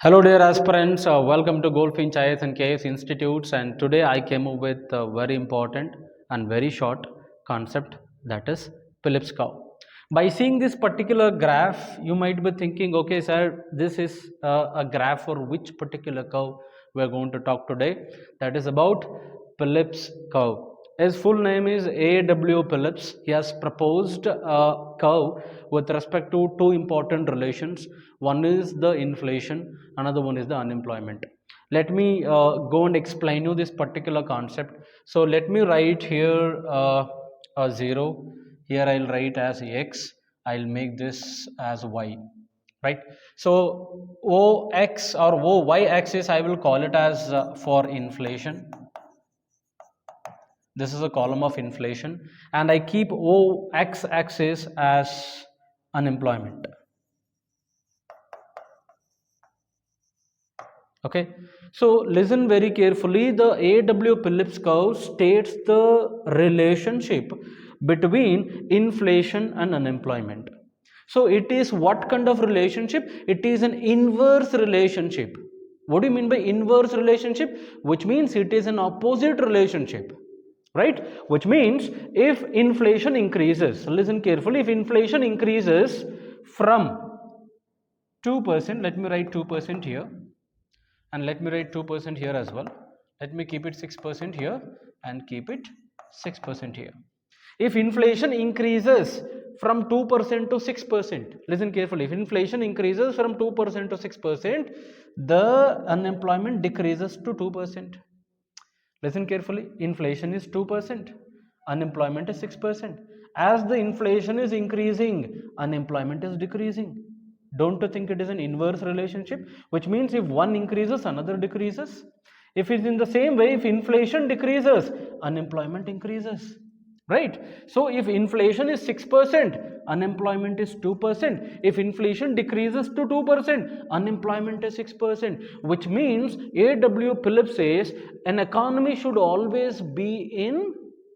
Hello dear aspirants, welcome to Goldfinch IAS and KS Institutes, and today I came up with a very important and very short concept, that is Phillips curve. By seeing this particular graph, you might be thinking, okay sir, this is a graph for which particular curve we are going to talk today. That is about Phillips curve. His full name is W Phillips. He has proposed a curve with respect to two important relations. One is the inflation, another one is the unemployment. Let me go and explain you this particular concept. So let me write here a 0. Here I'll write as x. I'll make this as y. Right. So OX or OY axis I will call it as for inflation. This is a column of inflation, and I keep OX axis as unemployment. Okay, so listen very carefully. The AW Phillips curve states the relationship between inflation and unemployment. So it is what kind of relationship? It is an inverse relationship. What do you mean by inverse relationship? Which means it is an opposite relationship. Right, which means if inflation increases, listen carefully, if inflation increases from 2%, let me write 2% here, and let me write 2% here as well. Let me keep it 6% here and keep it 6% here. If inflation increases from 2% to 6%, listen carefully, if inflation increases from 2% to 6%, the unemployment decreases to 2%. Listen carefully, inflation is 2%, unemployment is 6%. As the inflation is increasing, unemployment is decreasing. Don't you think it is an inverse relationship? Which means if one increases, another decreases. If it's in the same way, if inflation decreases, unemployment increases. Right? So if inflation is 6%, unemployment is 2%. If inflation decreases to 2%, unemployment is 6%. Which means AW Phillips says an economy should always be in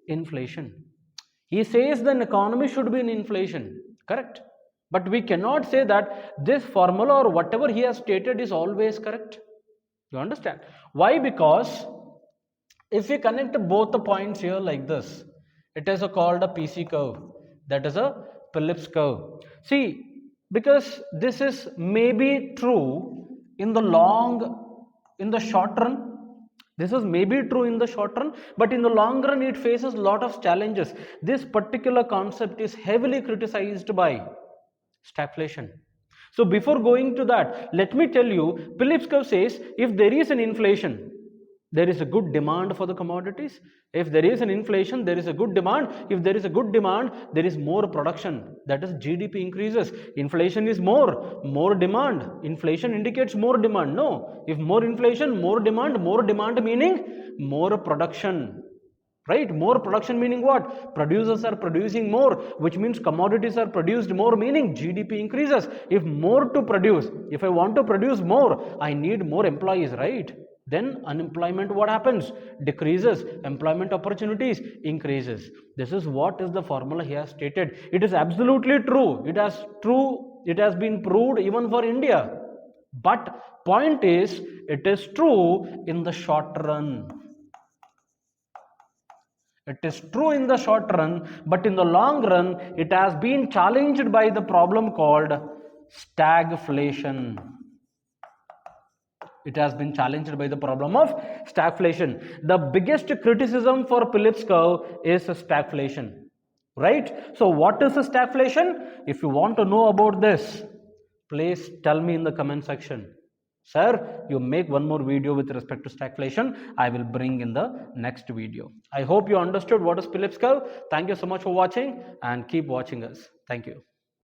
inflation. He says the economy should be in inflation. Correct? But we cannot say that this formula or whatever he has stated is always correct. You understand? Why? Because if we connect both the points here like this, it is called a PC curve, that is a Phillips curve. See, because this is maybe true in the short run, this is maybe true in the short run, but in the long run it faces a lot of challenges. This particular concept is heavily criticized by stagflation. So before going to that, let me tell you, Phillips curve says if there is an inflation, there is a good demand for the commodities. If there is an inflation, there is a good demand. If there is a good demand, there is more production. That is GDP increases. Inflation is more demand. Inflation indicates more demand. No, if more inflation, more demand meaning more production. Right? More production meaning what? Producers are producing more, which means commodities are produced more, meaning GDP increases. If more to produce, if I want to produce more, I need more employees, right? Then unemployment what happens? Decreases. Employment opportunities increases. This is what is the formula he has stated. It is absolutely true. It has been proved even for India. But point is, it is true in the short run. It is true in the short run, but in the long run, it has been challenged by the problem called stagflation. It has been challenged by the problem of stagflation. The biggest criticism for Phillips curve is stagflation. Right? So what is stagflation? If you want to know about this, please tell me in the comment section. Sir, you make one more video with respect to stagflation. I will bring in the next video. I hope you understood what is Phillips curve. Thank you so much for watching and keep watching us. Thank you.